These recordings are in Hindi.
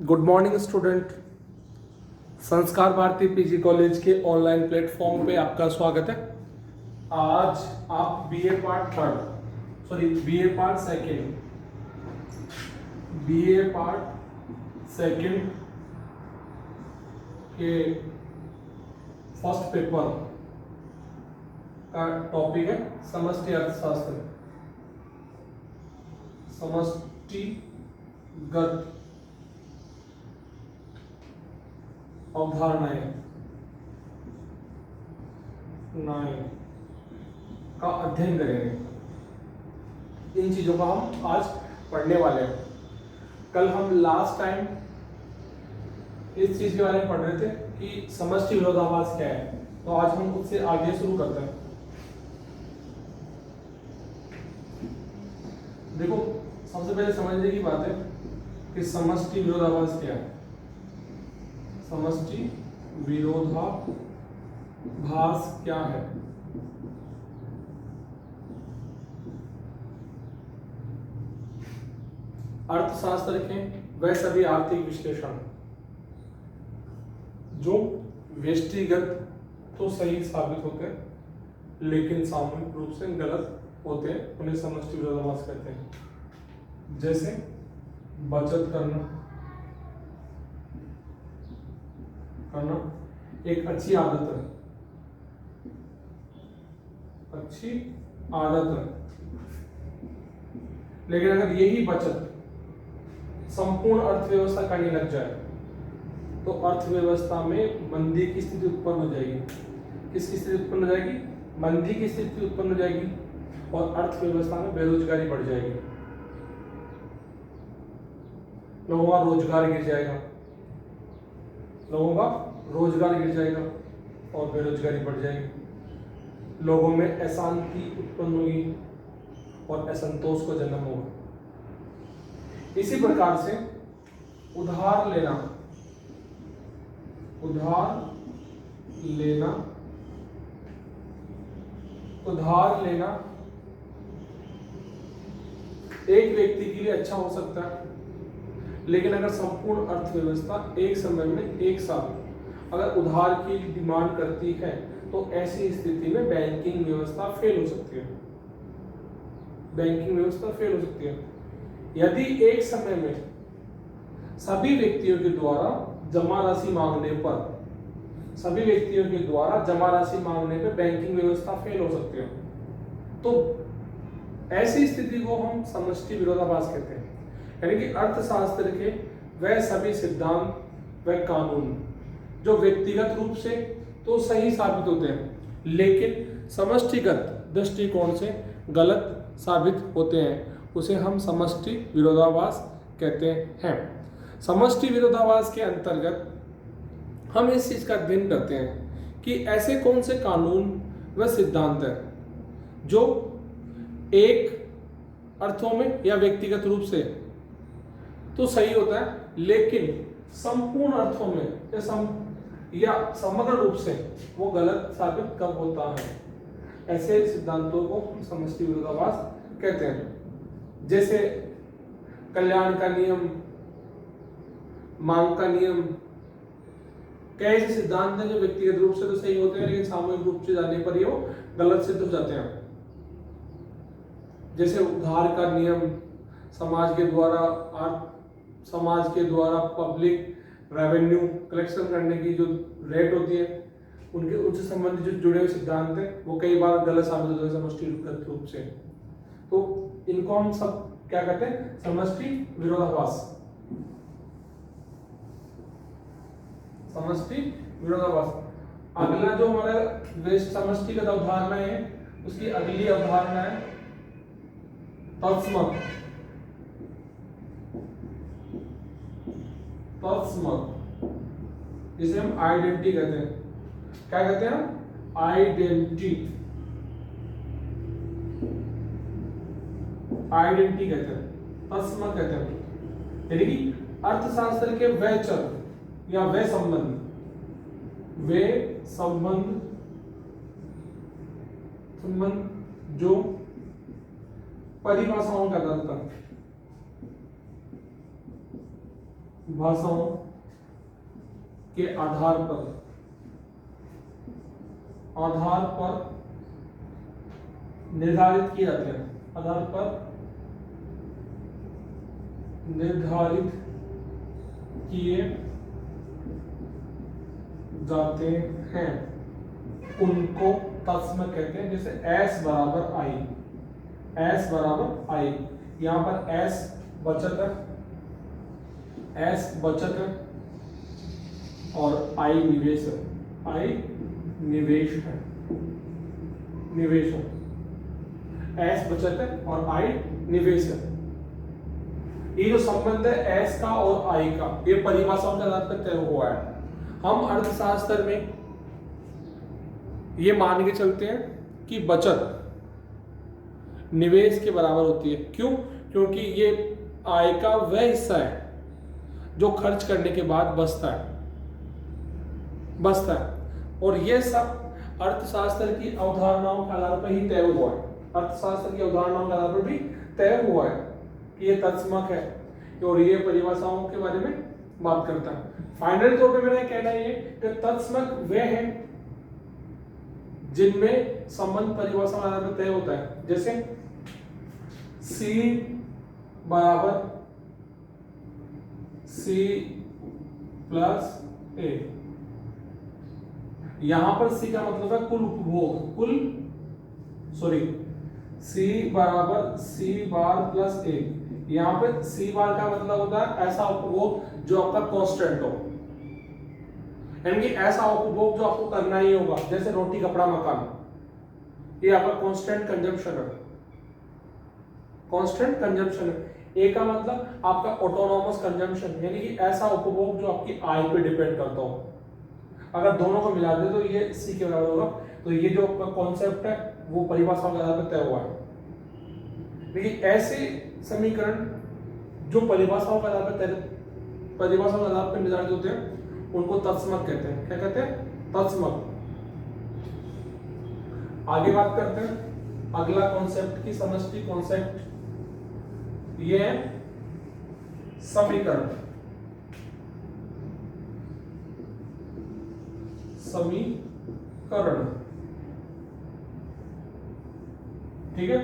Good morning student. संस्कार भारती पीजी कॉलेज के ऑनलाइन प्लेटफॉर्म पे आपका स्वागत है। आज आप BA part third BA part second के फर्स्ट पेपर का टॉपिक है समष्टि अर्थशास्त्र, समष्टिगत अवधारणाएं का अध्ययन करेंगे। इन चीजों का हम आज पढ़ने वाले हैं। कल हम लास्ट टाइम इस चीज के बारे में पढ़ रहे थे कि समष्टि विरोधाभास क्या है, तो आज हम उससे आगे शुरू करते हैं। देखो, सबसे पहले समझने की बात है कि समष्टि विरोधाभास क्या है। समष्टि विरोधाभास क्या है? अर्थशास्त्र के वह सभी आर्थिक विश्लेषण जो व्यष्टिगत तो सही साबित होते हैं लेकिन सामूहिक रूप से गलत होते हैं, उन्हें समष्टि विरोधाभास कहते हैं। जैसे बचत करना एक अच्छी आदत है, लेकिन अगर यही बचत संपूर्ण अर्थव्यवस्था करने लग जाए तो अर्थव्यवस्था में मंदी की स्थिति उत्पन्न हो जाएगी। किसकी स्थिति उत्पन्न हो जाएगी? मंदी की स्थिति उत्पन्न हो जाएगी और अर्थव्यवस्था में बेरोजगारी बढ़ जाएगी। लोगों का रोजगार गिर जाएगा और बेरोजगारी बढ़ जाएगी। लोगों में अशांति उत्पन्न होगी और असंतोष को जन्म होगा। इसी प्रकार से उधार लेना एक व्यक्ति के लिए अच्छा हो सकता है, लेकिन अगर संपूर्ण अर्थव्यवस्था एक समय में एक साथ अगर उधार की डिमांड करती है तो ऐसी स्थिति में बैंकिंग व्यवस्था फेल हो सकती है। यदि एक समय में सभी व्यक्तियों के द्वारा जमा राशि मांगने पर बैंकिंग व्यवस्था फेल हो सकती है, तो ऐसी स्थिति को हम समष्टि विरोधाभास कहते हैं। यानी कि अर्थशास्त्र के वह सभी सिद्धांत व कानून जो व्यक्तिगत रूप से तो सही साबित होते हैं लेकिन समष्टिगत दृष्टिकोण से गलत साबित होते हैं, उसे हम समष्टि विरोधाभास कहते हैं। समष्टि विरोधाभास के अंतर्गत हम इस चीज का अध्ययन करते हैं कि ऐसे कौन से कानून व सिद्धांत हैं जो एक अर्थों में या व्यक्तिगत रूप से तो सही होता है लेकिन संपूर्ण अर्थों में या समग्र रूप से वो गलत साबित कब होता है। ऐसे सिद्धांतों को समष्टि विरोधाभास कहते हैं। जैसे कल्याण का नियम, मांग का नियम, कई ऐसे सिद्धांत हैं जो व्यक्तिगत रूप से तो सही होते हैं लेकिन सामूहिक रूप से जाने पर ही वो गलत सिद्ध हो जाते हैं। जैसे उधार का नियम, समाज के द्वारा पब्लिक रेवेन्यू कलेक्शन करने की जो रेट होती है उनसे संबंधित जो जुड़े हुए सिद्धांत हैं वो कई बार गलत साबित होते हैं समष्टिगत रूप से। तो इनको हम सब क्या कहते हैं? समष्टि विरोधाभास। अगला जो हमारा समष्टिगत अवधारणा है उसकी अगली अवधारणा है तत्समक, जिसे हम आइडेंटिटी कहते हैं। क्या कहते हैं? आइडेंटिटी कहते हैं, तत्समक कहते हैं। यानी कि अर्थशास्त्र के वह चर या वे संबंध जो परिभाषाओं का आधार भाषाओं के आधार पर निर्धारित किए जाते हैं, आधार पर निर्धारित किए जाते हैं उनको तत्समक कहते हैं। जैसे S बराबर I, यहां पर S बचत है और I निवेश है, S बचत है और I निवेश है। ये जो संबंध है S का और I का, ये परिभाषाओं के आधार पर तय हुआ है। हम अर्थशास्त्र में ये मान के चलते हैं कि बचत निवेश के बराबर होती है। क्यों? क्योंकि ये आय का वह हिस्सा है जो खर्च करने के बाद बचता है और ये सब अर्थशास्त्र की अवधारणाओं के आधार पर ही तय हुआ है। अर्थशास्त्र की अवधारणाओं के आधार पर भी तय हुआ है कि ये तत्समक है और ये परिभाषाओं के बारे में बात करता है। फाइनल तौर पे मेरा कहना ये कि तत्समक वे हैं जिनमें संबंध परिभाषा के आधार पर तय होता है। जैसे C बराबर C प्लस A, यहां पर C का मतलब है कुल उपभोग, C बराबर C बार प्लस A, यहां पे C बार का मतलब होता है ऐसा उपभोग जो आपका कांस्टेंट हो, यानी कि ऐसा उपभोग जो आपको करना ही होगा। जैसे रोटी, कपड़ा, मकान, ये आपका कांस्टेंट कंजम्पशन है। ए का मतलब आपका ऑटोनोमस कंजम्पशन, यानी कि ऐसा उपभोग जो आपकी आय पे डिपेंड करता हो। अगर दोनों को मिला दे तो ये C के बराबर होगा। तो ये जो आपका कॉन्सेप्ट है वो परिभाषा के आधार पर तय हुआ है। देखिए ऐसे समीकरण जो परिभाषाओं के आधार पर निर्धारित होते हैं उनको तत्समक कहते हैं। क्या कहते हैं? तत्समक। आगे बात करते हैं अगला कॉन्सेप्ट की, समष्टि कॉन्सेप्ट, ये है समीकरण। ठीक है।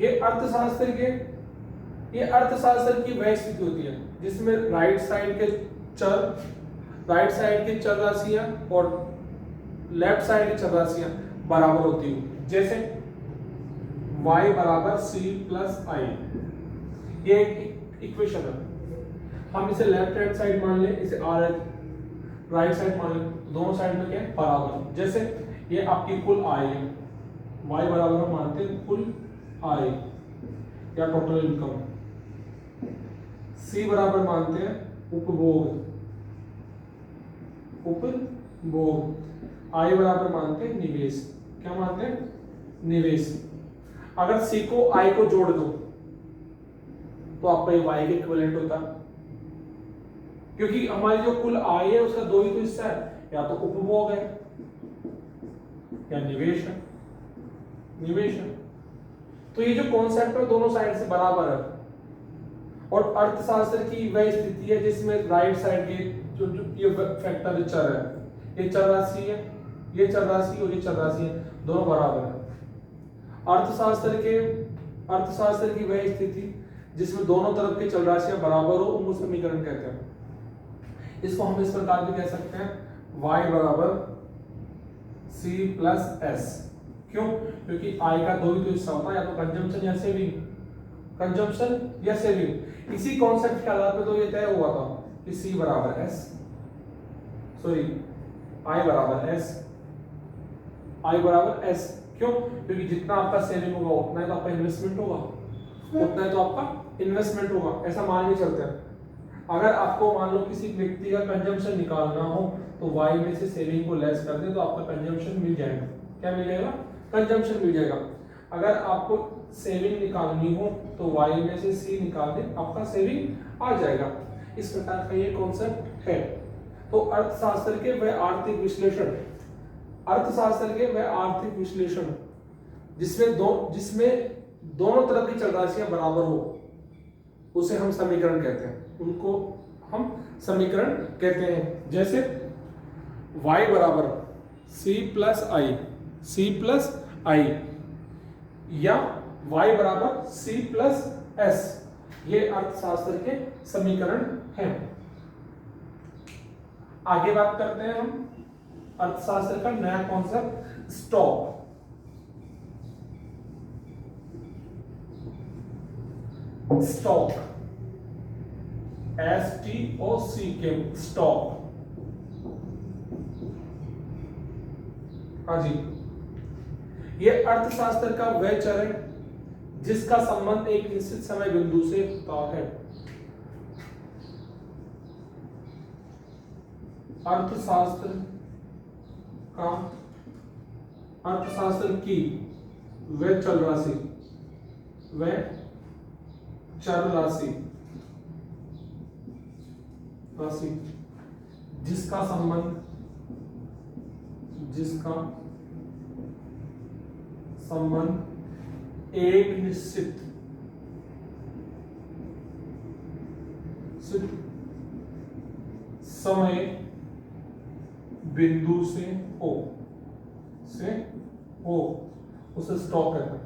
ये अर्थशास्त्र की वह स्थिति होती है जिसमें राइट साइड के चर राशियां और लेफ्ट साइड की चर राशियां बराबर होती है। जैसे y बराबर C प्लस I, ये एक इक्वेशन है। हम इसे लेफ्ट हैंड साइड मान लें, इसे राइट साइड मान लें, दोनों साइड में क्या है? बराबर। जैसे ये आपकी कुल आय है, y बराबर हम मानते हैं कुल आय या टोटल इनकम, C बराबर मानते हैं उपभोग, I बराबर मानते हैं निवेश। क्या मानते हैं? निवेश। अगर C को I को जोड़ दो तो आपका ये Y के इक्विवेलेंट होता है, क्योंकि हमारी जो कुल आय है उसका दो ही तो हिस्सा है, या तो उपभोग है या निवेश है। तो ये जो कॉन्सेप्ट है दोनों साइड से बराबर है। और अर्थशास्त्र की वह स्थिति है जिसमें राइट साइड के जो ये फैक्टर चर है, ये चर राशि है, ये चर राशि और ये चर राशि है, दोनों बराबर है। अर्थशास्त्र की वह स्थिति जिसमें दोनों तरफ की चल राशियां बराबर हो उनको समीकरण कहते हैं। इसको हम इस प्रकार भी कह सकते हैं y बराबर C प्लस S। क्यों? क्योंकि I का दो ही तो हिस्सा होता है, या तो कंजम्पशन या सेविंग। इसी कॉन्सेप्ट के आधार पर तो ये तय हुआ था कि I बराबर S। क्यों? क्योंकि जितना आपका सेविंग होगा उतना ही तो आपका इन्वेस्टमेंट होगा, ऐसा मान के चलते हैं। अगर आपको मान लो किसी व्यक्ति का कंजम्पशन निकालना हो तो Y में से सेविंग को लेस कर दे तो आपका कंजम्पशन मिल जाएगा। क्या मिल जाएगा? कंजम्पशन मिल जाएगा। अगर आपको सेविंग निकालनी हो तो Y में से C निकाल दे, आपका सेविंग आ जाएगा। इस प्रकार का ये कॉन्सेप्ट है। तो अर्थशास्त्र के वह आर्थिक विश्लेषण जिसमें दोनों तरफ की चल राशियां बराबर हो उसे हम समीकरण कहते हैं। उनको हम समीकरण कहते हैं। जैसे y बराबर c प्लस आई या y बराबर c प्लस एस, ये अर्थशास्त्र के समीकरण हैं। आगे बात करते हैं हम अर्थशास्त्र का नया concept stock. Stock STOCK stock. हाँ जी, ये अर्थशास्त्र का वह चरण जिसका संबंध एक निश्चित समय बिंदु से होता है। अर्थशास्त्र की वह चल राशि जिसका संबंध एक निश्चित समय बिंदु से हो उसे स्टॉक कहते हैं।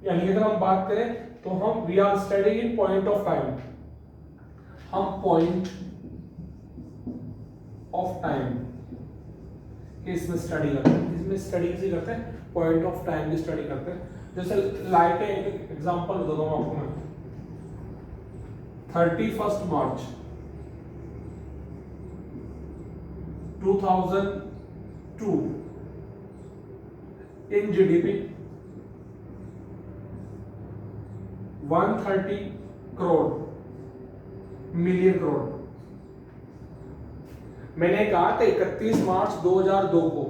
यानी अगर हम बात करें तो हम we are studying in point of time, हम पॉइंट ऑफ टाइम इसमें स्टडी करते हैं। इसमें स्टडी किसी करते हैं, पॉइंट ऑफ टाइम की स्टडी करते हैं। जैसे लाइटें, एक एग्जांपल देता हूं आपको मैं। 31 मार्च 2002 इन जीडीपी 130 मिलियन करोड़। मैंने कहा कि 31 मार्च 2002 को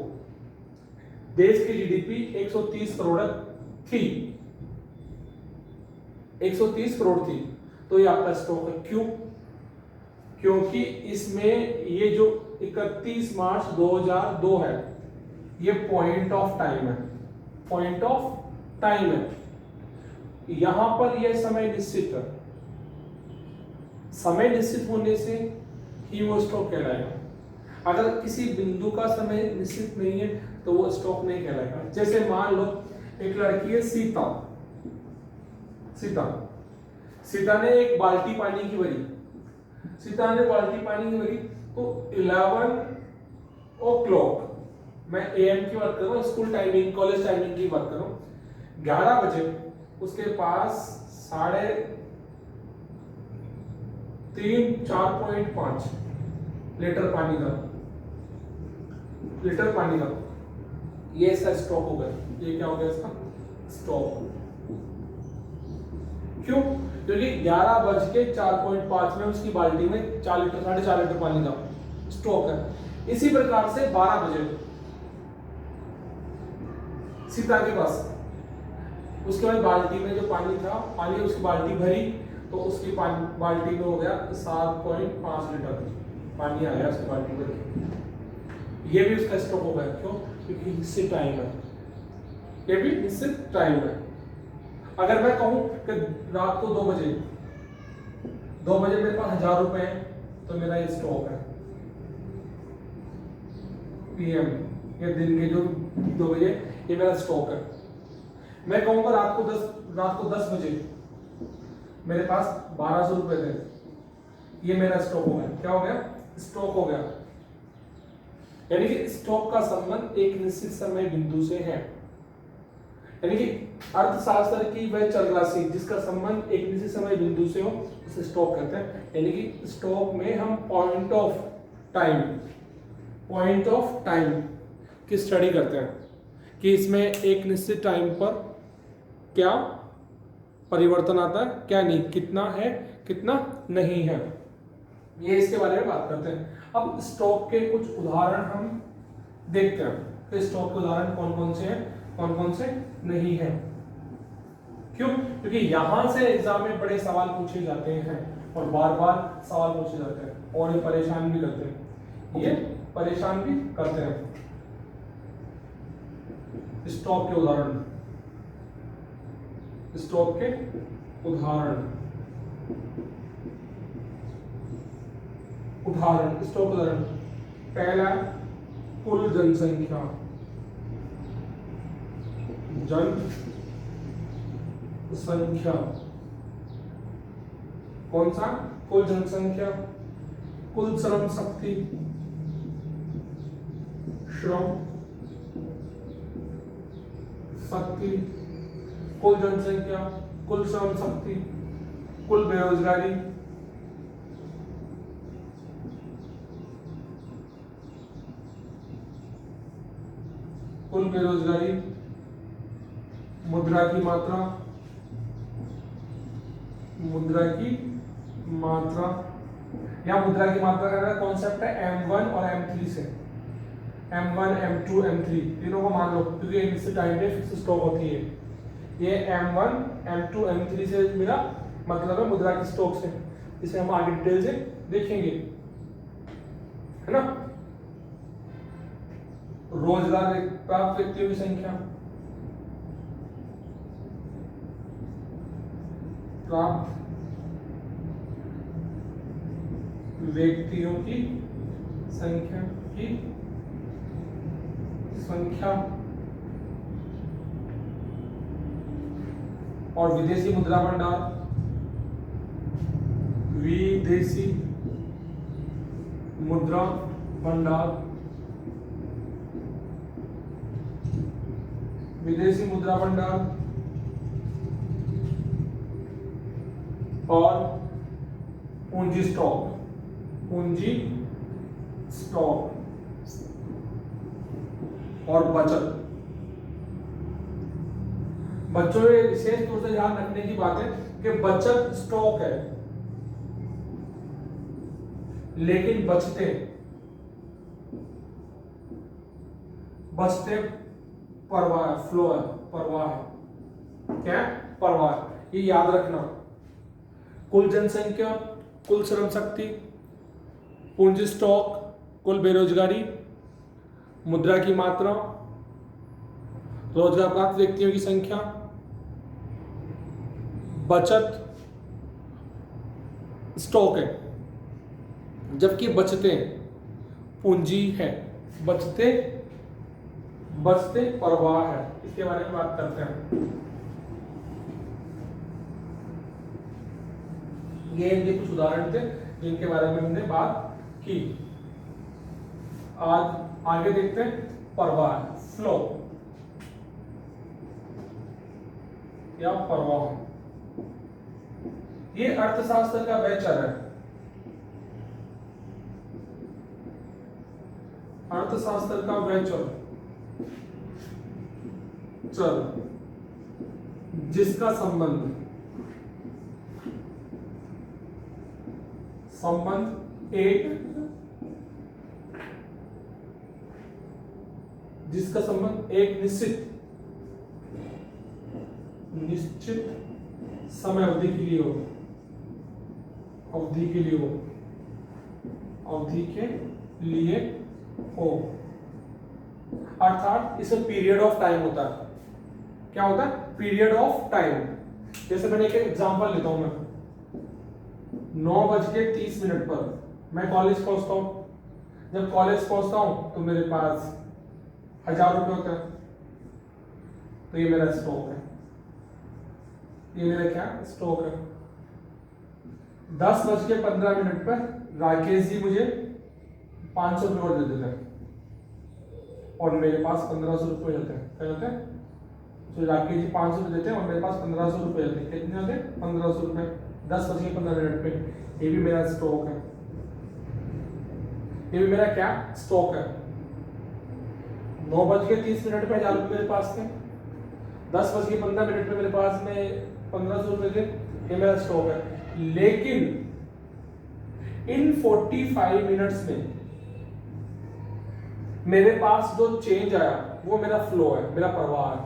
देश की जीडीपी 130 करोड़ थी, 130 करोड़ थी। तो ये आपका स्टॉक है। क्यों? क्योंकि इसमें ये जो 31 मार्च 2002 है, ये पॉइंट ऑफ टाइम है, यहां पर यह समय निश्चित है। समय निश्चित होने से ही वो स्टॉक कहलाएगा। अगर किसी बिंदु का समय निश्चित नहीं है तो वो स्टॉक नहीं कहलाएगा। जैसे मान लो एक लड़की है सीता ने एक बाल्टी पानी की भरी, तो 11 o'clock, मैं AM की बात कर रहा हूँ, स्कूल टाइमिंग, कॉलेज टाइमिंग की बात कर रहा हूँ, 11 बजे उसके पास 4.5 लीटर पानी का ये इसका स्टॉक हो गया। ये क्या हो गया इसका स्टॉक? क्यों? क्योंकि 11:04.5 में उसकी बाल्टी में 4.5 लीटर पानी का स्टॉक है। इसी प्रकार से 12 बजे सीता के पास, उसके बाद बाल्टी में जो पानी था, उसकी बाल्टी भरी तो उसकी बाल्टी में हो गया 7.5 लीटर पानी आया उसकी बाल्टी में। ये भी उसका स्टॉक हो गया। क्यों? क्योंकि निश्चित टाइम है, ये भी निश्चित टाइम है। अगर मैं कहूं कि रात को 2 बजे मेरे पास 1000 रुपए है तो मेरा ये स्टॉक है। PM ये दिन के जो 2 बजे ये मेरा स्टॉक है। मैं कहूंगा रात को 10 बजे मेरे पास 1200 रुपए थे, ये मेरा स्टॉक हो गया। क्या हो गया? स्टॉक हो गया। यानी कि स्टॉक का संबंध एक निश्चित समय बिंदु से है। यानी कि अर्थशास्त्र की वह चल राशि जिसका संबंध एक निश्चित समय बिंदु से हो उसे स्टॉक कहते हैं। यानी कि स्टॉक में हम पॉइंट ऑफ टाइम की स्टडी करते हैं कि इसमें एक निश्चित टाइम पर क्या परिवर्तन आता है, क्या नहीं, कितना है कितना नहीं है, ये इसके बारे में बात करते हैं। अब स्टॉक के कुछ उदाहरण हम देखते हैं कि स्टॉक के उदाहरण कौन कौन से हैं, कौन कौन से नहीं है। क्यों? क्योंकि यहां से एग्जाम में बड़े सवाल पूछे जाते हैं और बार बार सवाल पूछे जाते हैं और ये परेशान भी करते हैं, स्टॉक के उदाहरण उदाहरण, स्टॉक उदाहरण। पहला कुल जनसंख्या, जनसंख्या कौन सा? कुल जनसंख्या। कुल श्रम शक्ति, श्रम शक्ति, कुल जनसंख्या, कुल श्रम शक्ति, कुल बेरोजगारी, कुल बेरोजगारी, मुद्रा की मात्रा, मुद्रा की मात्रा। यहां मुद्रा की मात्रा का कॉन्सेप्ट है M1 और M3 से। M1, M2, M3 तीनों को मान लो, क्योंकि एक से टाइम पे फिक्स स्टॉक होती है। ये M1, M2, M3 से मेरा मतलब है मुद्रा की स्टॉक से। इसे हम आगे डिटेल से देखेंगे, है ना। रोजगार प्राप्त व्यक्तियों की संख्या, प्राप्त व्यक्तियों की संख्या और विदेशी मुद्रा भंडार, विदेशी मुद्रा भंडार, विदेशी मुद्रा भंडार और पूंजी स्टॉक, पूंजी स्टॉक और बचत। बच्चों में विशेष तौर से ध्यान रखने की बात है कि बचत स्टॉक है, लेकिन बचते प्रवाह, फ्लो है, प्रवाह है। क्या है? प्रवाह। ये याद रखना। कुल जनसंख्या, कुल श्रम शक्ति, पूंजी स्टॉक, कुल बेरोजगारी, मुद्रा की मात्रा, रोजगार प्राप्त व्यक्तियों की संख्या, बचत स्टॉक है, जबकि बचते पूंजी है, बचते प्रवाह है। इसके बारे में बात करते हैं। ये इनके कुछ उदाहरण थे जिनके बारे में हमने बात की। आज आगे देखते हैं प्रवाह, फ्लो या प्रवाह। ये अर्थशास्त्र का वह चर है, अर्थशास्त्र का वह चर जिसका संबंध एक निश्चित समय अवधि के लिए हो, अर्थात इसमें पीरियड ऑफ टाइम होता है। क्या होता है? Period of time. जैसे मैंने एक एग्जांपल लेता हूं, मैं 9:30 पर मैं कॉलेज पहुंचता हूं। जब कॉलेज पहुंचता हूं तो मेरे पास 1000 रुपये होते हैं, तो ये मेरा स्टॉक है। ये मेरा क्या स्टॉक है। 10:15 पर राकेश जी मुझे 500 रुपये और दे देते हैं और मेरे पास 1500 रुपये होते हैं। क्या होते हैं? तो राकेश जी 500 रुपये देते हैं और मेरे पास 1500 रुपये होते हैं। कितने होते हैं? 1500 रुपये 10:15 पे। ये भी मेरा स्टॉक है। ये भी मेरा क्या स्टॉक है। 9:30 पे 1000 रुपये मेरे पास थे, 10:15 पे मेरे पास में 1500 रुपये थे। ये मेरा स्टॉक है। लेकिन इन 45 मिनट्स में मेरे पास जो चेंज आया वो मेरा फ्लो है, मेरा प्रवाह है,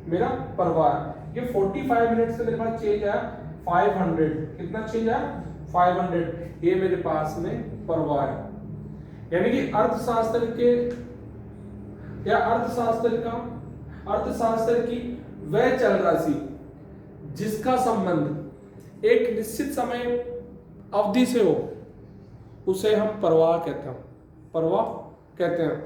मेरा प्रवाह है। ये 45 मिनट्स से मेरे पास चेंज आया 500। कितना चेंज आया? 500। ये मेरे पास में प्रवाह है। यानी कि अर्थशास्त्र की वह चल राशि जिसका संबंध एक निश्चित समय अवधि से हो, उसे हम प्रवाह कहते हैं, प्रवाह कहते हैं।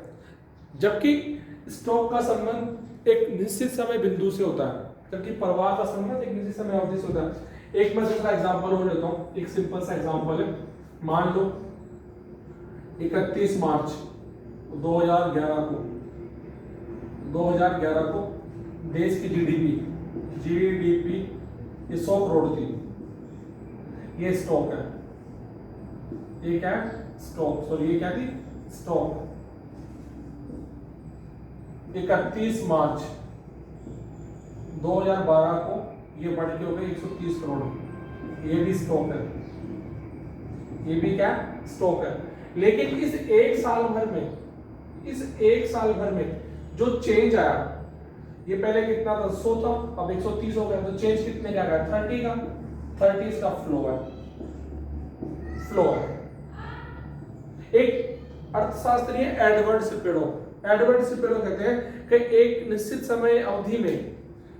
जबकि स्टॉक का संबंध एक निश्चित समय बिंदु से होता है, जबकि प्रवाह का संबंध एक निश्चित समय अवधि से होता है। एक मैं दूसरा एग्जांपल और लेता हूँ, एक सिंपल सा एग्जांपल है। मान लो 31 मार्च 2011 को देश की जीडीपी ये 100 करोड़ थी। ये स्टॉक है, ये क्या है? स्टॉक, सॉरी ये क्या थी? स्टॉक। 31 मार्च 2012 को ये बढ़ के हो गई 130 करोड़। ये भी स्टॉक है, ये भी क्या? स्टॉक है। लेकिन इस एक साल भर में जो चेंज आया, ये पहले कितना था? 100 था, अब 130 हो गया, तो चेंज कितने का आया? 30 का। 30 का फ्लो है। एक अर्थशास्त्री है एडवर्ड सिपेडो कहते हैं कि एक निश्चित समय अवधि में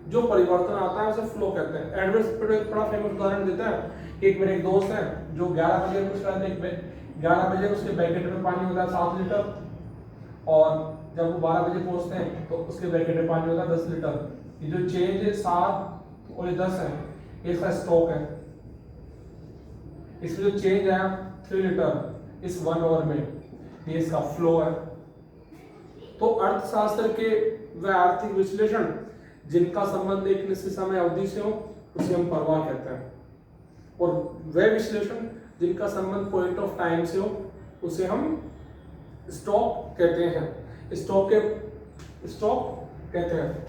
जो परिवर्तन आता है उसे फ्लो कहते हैं। एडवर्ड सिपेडो एक बड़ा फेमस उदाहरण देता है। एक मेरे एक दोस्त है जो 11 बजे कुछ करते हैं, 11 बजे उसके पैकेट में पानी होता है 7 लीटर, और जब वो 12 बजे पहुंचते हैं तो उसके पैकेट में पानी होता है 10 लीटर। ये जो चेंज है 7 और 10 है, ये इसका स्टॉक है। इसमें जो चेंज आया 3 लीटर इस 1 आवर में, ये इसका फ्लो है। तो अर्थशास्त्र के व आर्थिक विश्लेषण जिनका संबंध एक निश्चित समय अवधि से हो उसे हम प्रवाह कहते हैं, और वह विश्लेषण जिनका संबंध पॉइंट ऑफ टाइम से हो उसे हम स्टॉक कहते हैं। स्टॉक कहते हैं।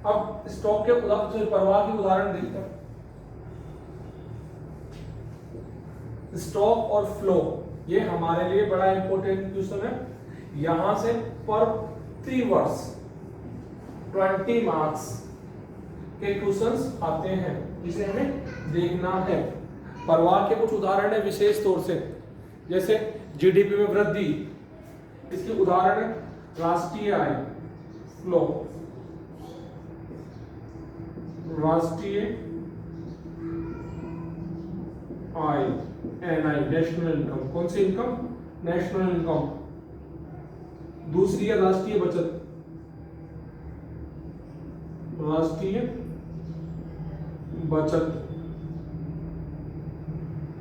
अब स्टॉक के प्रवाह के उदाहरण देखते हैं। स्टॉक और फ्लो ये हमारे लिए बड़ा इंपॉर्टेंट क्वेश्चन है। यहां से प्रति वर्ष 20 मार्क्स के क्वेश्चंस आते हैं, जिसे हमें देखना है। प्रवाह के कुछ उदाहरण है विशेष तौर से, जैसे जीडीपी में वृद्धि, इसके उदाहरण है राष्ट्रीय आय फ्लो, राष्ट्रीय आय एनआई नेशनल इनकम। कौन सी इनकम? National income. दूसरी है राष्ट्रीय बचत, राष्ट्रीय बचत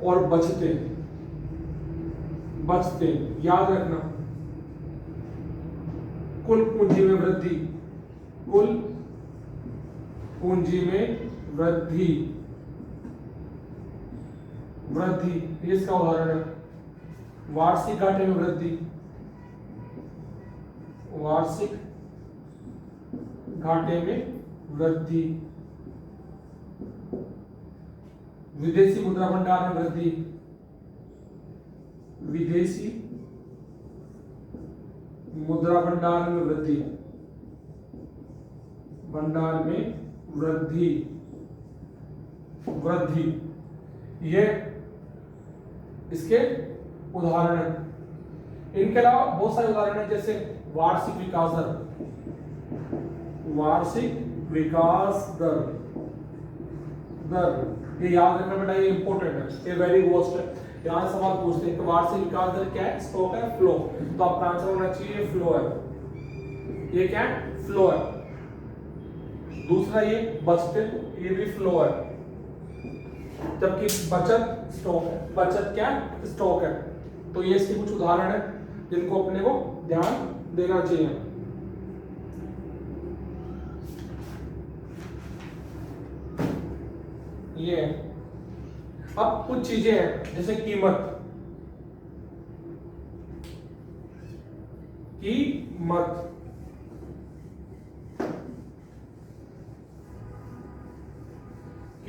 और बचते याद रखना। कुल पूंजी में वृद्धि, कुल पूंजी में वृद्धि ये इसका उदाहरण है। वार्षिक घाटे में वृद्धि, वार्षिक घाटे में वृद्धि। विदेशी मुद्रा भंडार में वृद्धि, विदेशी मुद्रा भंडार में वृद्धि, भंडार में वृद्धि ये इसके उदाहरण हैं। इनके अलावा बहुत सारे उदाहरण हैं, जैसे वार्षिक विकास दर ये याद रखना बेटा, ये इंपॉर्टेंट है, ये वेरी गोस्ट है। यहाँ सवाल पूछते हैं कि वार्षिक विकास दर क्या है? स्टॉक है, फ्लो। तो आपका आंसर होना चाहिए फ्लो है। ये क्या है? फ्लो है। दूसरा ये बचत, ये भी फ्लो है, जबकि बचत स्टॉक है। बचत क्या? स्टॉक है। तो ये इसके कुछ उदाहरण है जिनको अपने को ध्यान देना चाहिए। ये अब कुछ चीजें हैं जैसे कीमत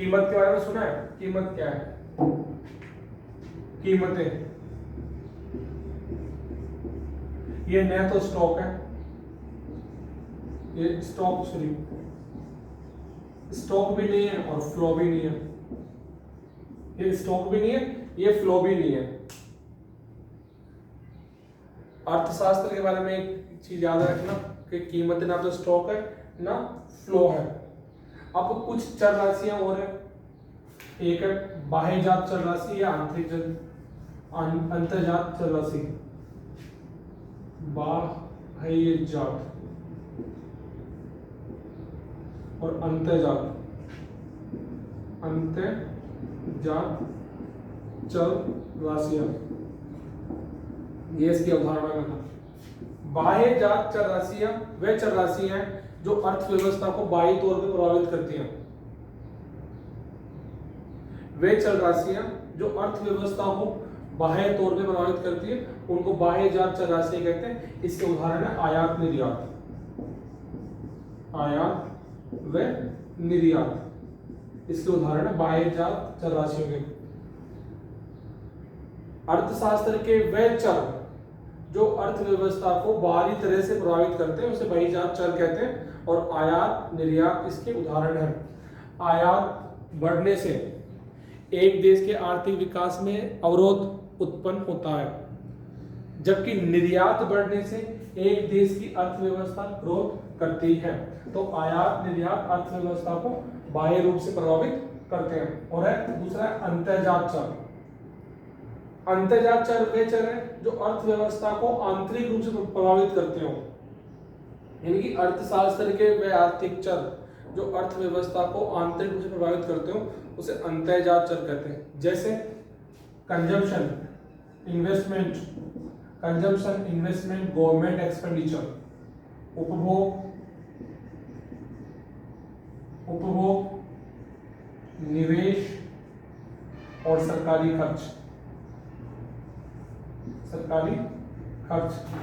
के बारे में सुना है? कीमत क्या है? कीमतें ये न तो स्टॉक है, ये स्टॉक भी नहीं है और फ्लो भी नहीं है। ये स्टॉक भी नहीं है, ये फ्लो भी नहीं है। अर्थशास्त्र के बारे में एक चीज याद रखना कि कीमत ना तो स्टॉक है ना फ्लो है। अब कुछ चर राशियां और है। एक है बाह्यजात चर राशि या अंतर्जात चर राशि, बाह्यजात और अंतर्जात चर राशियां, ये इसकी अवधारणा में था। बाह्यजात चर राशियां वे चर राशियां हैं जो अर्थव्यवस्था को बाह्य तौर पर प्रभावित करती हैं। वे चर राशियां जो अर्थव्यवस्था को बाह्य तौर पर प्रभावित करती है उनको बाह्यजात चर राशियां कहते हैं। इसके उदाहरण है आयात निर्यात, आयात व निर्यात, इसके उदाहरण है बाह्यजात चर राशियों के। अर्थशास्त्र के वे चर जो अर्थव्यवस्था को बाहरी तरह से प्रभावित करते हैं उसे बाह्यजात चर कहते हैं और आयात निर्यात इसके उदाहरण हैं। आयात बढ़ने से एक देश के आर्थिक विकास में अवरोध उत्पन्न होता है, जबकि निर्यात बढ़ने से एक देश की अर्थव्यवस्था ग्रोथ करती है। तो आयात निर्यात अर्थव्यवस्था को बाह्य रूप से प्रभावित करते हैं। और है दूसरा है अंतर्जात चर। अंतर्जात चर वे चर हैं जो अर्थव्यवस्था को आंतरिक रूप से प्रभावित करते हो, यानी कि अर्थशास्त्र के वे आर्थिक चर जो अर्थव्यवस्था को आंतरिक रूप से प्रभावित करते हो उसे अंतर्जात चर कहते हैं। जैसे कंजम्पशन, इन्वेस्टमेंट, गवर्नमेंट एक्सपेंडिचर, उपभोग, निवेश और सरकारी खर्च।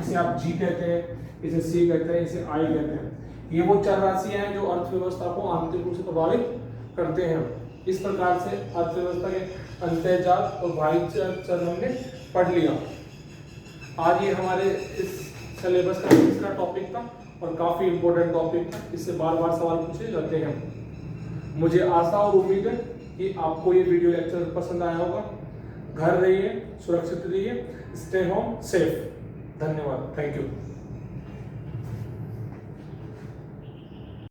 इसे आप जी कहते हैं, इसे सी कहते हैं, इसे आई कहते हैं। ये वो चर राशियां हैं जो अर्थव्यवस्था को आंतरिक रूप से प्रभावित करते हैं। इस प्रकार से अर्थव्यवस्था के अंतर्जात और बाह्यजात चर हमने पढ़ लिया। आज ये हमारे इस सिलेबस का तीसरा टॉपिक था और काफी इंपॉर्टेंट टॉपिक था। इससे बार बार सवाल पूछे जाते हैं। मुझे आशा और उम्मीद है कि आपको ये वीडियो लेक्चर पसंद आया होगा। घर रहिए, सुरक्षित रहिए, स्टे होम सेफ। धन्यवाद, थैंक यू।